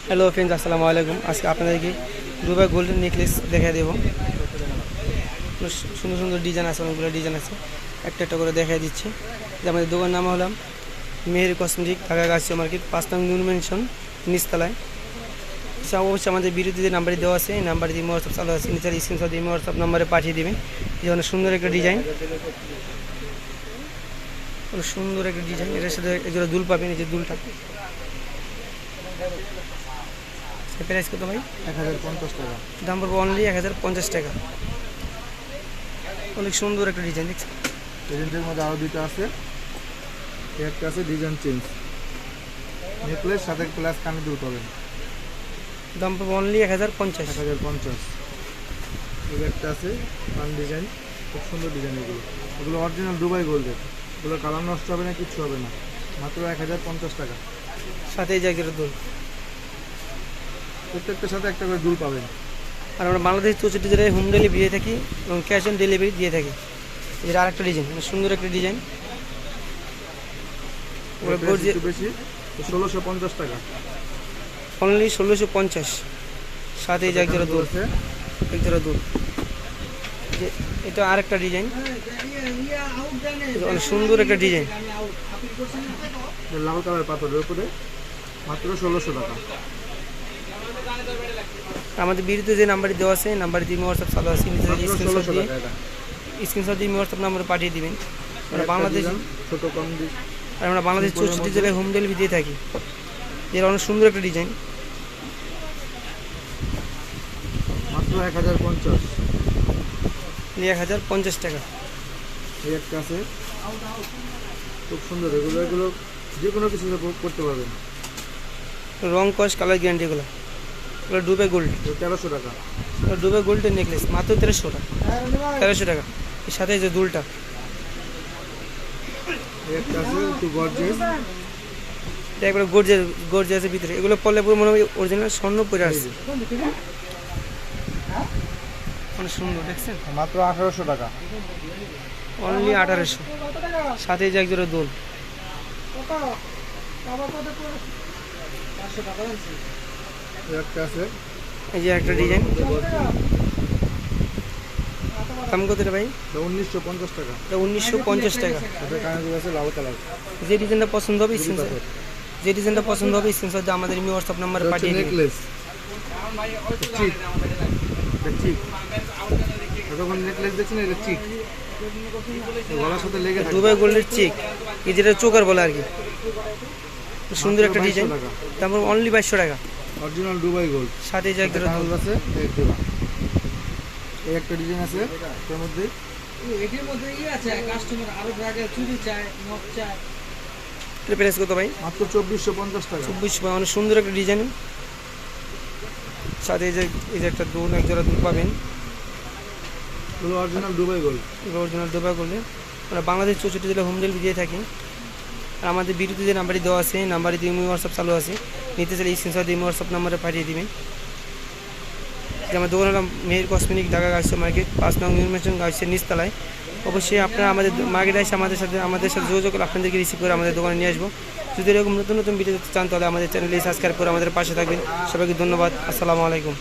Hello friends, আসসালামু আলাইকুম। আজকে আপনাদেরকে দুবাই গোল্ডেন নেকলেস দেখাই দেবো। সুন্দর সুন্দর ডিজাইন আছে, অনেকগুলো ডিজাইন আছে, একটা একটা করে দেখাই দিচ্ছি। যে আমাদের দোকান নাম হলাম মেহের কসমেটিক, ঢাকা গাছিয়া মার্কেট, ৫ নং নিউ মেনশন, নিচতলায়। অবশ্যই আমাদের বিরুদ্ধে যে নাম্বারটি দেওয়া আছে, এই নাম্বারে দিয়ে হোয়াটসঅ্যাপ চালু আছে, নিচের স্ক্রিনশট দিয়ে হোয়াটসঅ্যাপ নাম্বারে পাঠিয়ে দেবেন। এই অনেক সুন্দর একটা ডিজাইন, অনেক সুন্দর একটা ডিজাইন। এটার সাথে একজোড়া দুল পাবেন, এই যে দুলটা। প্রাইস কত ভাই? 1050 টাকা। দাম পড়বে অনলি 1050 টাকা। অনেক সুন্দর একটা ডিজাইন, দেখছেন? ডিজাইনের মধ্যে আরও দুটো আছে, একটা আছে ডিজাইন চেঞ্জ, নেকলেস সাথে প্লাস কানে দুল পাবেন। দাম পড়বে অনলি 1050। 1050। এই একটা আছে পান ডিজাইন, খুব সুন্দর ডিজাইন। এগুলো অরিজিনাল দুবাই গোল্ডের, এগুলো কালার নষ্ট হবে না, কিচ্ছু হবে না, মাত্র 1050 টাকা। সাথে এই জায়গার দুল, প্রত্যেকটার সাথে একটা করে দুল পাবেন। আর আমরা বাংলাদেশ 64 জেলায় হোম ডেলিভারি দিয়ে থাকি এবং ক্যাশ অন ডেলিভারি দিয়ে থাকি। এটা আরেকটা ডিজাইন, সুন্দর একটা ডিজাইন। একটু বেশি, 1650 টাকা। অনলি 1650। সাথে এই জায়গার দুল আছে, একজোড়া দুল। এটা আরেকটা ডিজাইন, অনেক সুন্দর একটা ডিজাইন। লাল কালার পাথরের উপরে, মাত্র 1600 টাকা। আমাদের বিরুদ্ধে যে নাম্বারটি দেওয়া আছে, নাম্বারটি দিয়ে হোয়াটসঅ্যাপ চালু আছে, স্ক্রিনশট দিয়ে হোয়াটসঅ্যাপ নাম্বারে পাঠিয়ে দিবেন। আমরা বাংলাদেশ ছোট কম দিই, আর আমরা বাংলাদেশ 64 জেলায় হোম ডেলিভারি দিয়ে থাকি। এর অনেক সুন্দর একটা ডিজাইন, মাত্র 1050। 1050 টাকা। এই একটা আছে খুব সুন্দর, এগুলো যে কোনো কিছু করতে পারবেন। রং কস কালার গ্যারান্টি, এগুলো দুবাই গোল্ড। 1300 টাকা। দুবাই গোল্ডের নেকলেস মাত্র 1300 টাকা। 1300 টাকা। এর সাথে এই যে দুলটা, এই একটা আছে একটু গর্জিয়াস, এটা একবার গর্জিয়াসের ভিতরে। এগুলো পরলে পুরো মনে হয় অরিজিনাল স্বর্ণ পরে আসছে, অনেক সুন্দর, দেখছেন? মাত্র 1800 টাকা। অনলি 1800। সাথে এই যে একজোড়া দুল। এই একটা আছে, এই যে একটা ডিজাইন। দাম কত রে ভাই? 1950 টাকা। এটা 1950 টাকা। এটা কানে দুল আছে লাল কালার। যে ডিজাইনটা পছন্দ হবে স্ক্রিনশট, যে ডিজাইনটা পছন্দ হবে স্ক্রিনশট দিয়ে আমাদের হোয়াটসঅ্যাপ নাম্বারে পাঠিয়ে দিন। নেকলেস ঠিক, এটা ঠিক। যখন নেকলেস দেখছেন এটা ঠিক, গলার সাথে লেগে থাকে। দুবাই গোল্ডের চেক, এই যেটা চোকার বলে আর কি। সুন্দর একটা ডিজাইন, তারপর অনলি 2200 টাকা। Original Dubai gold. সাথে এই যে একটা দুল আছে, এই দুল। এই একটা ডিজাইন আছে এর মধ্যে, এটির মধ্যে আছে কাস্টমার আরো জায়গা চুরি চায়, নক চায়। এটা প্রাইস কত ভাই? মাত্র 2450 টাকা। 2400। অনেক সুন্দর একটা ডিজাইন। সাথে এই যে একটা দুল, একজোড়া দুল পাবেন। এগুলো original Dubai gold. Original Dubai গোল্ডে আমরা বাংলাদেশ 64 জেলায় হোম ডেলিভারি দিয়ে থাকি। আর আমাদের বিরুদ্ধে যে নাম্বারটি দেওয়া আছে, নাম্বারে দিয়ে হোয়াটসঅ্যাপ চালু আছে, নিতে চাইলে স্ক্রিনশট দিয়ে হোয়াটসঅ্যাপ নাম্বারে পাঠিয়ে দিবেন। যে আমার দোকান হলাম মেহের কসমেটিক, ঢাকা গাছিয়া মার্কেট, ৫ নং নিউ মেনশন, গাছিয়া নিচতলায়। অবশ্যই আপনারা আমাদের মার্কেটে এসে আমাদের সাথে যোগাযোগ করে আপনাদেরকে রিসিভ করে আমাদের দোকানে নিয়ে আসবো। যদি এরকম নতুন নতুন ভিডিও চান তাহলে আমাদের চ্যানেলে সাবস্ক্রাইব করে আমাদের পাশে থাকবেন। সবাইকে ধন্যবাদ। আসসালামু আলাইকুম।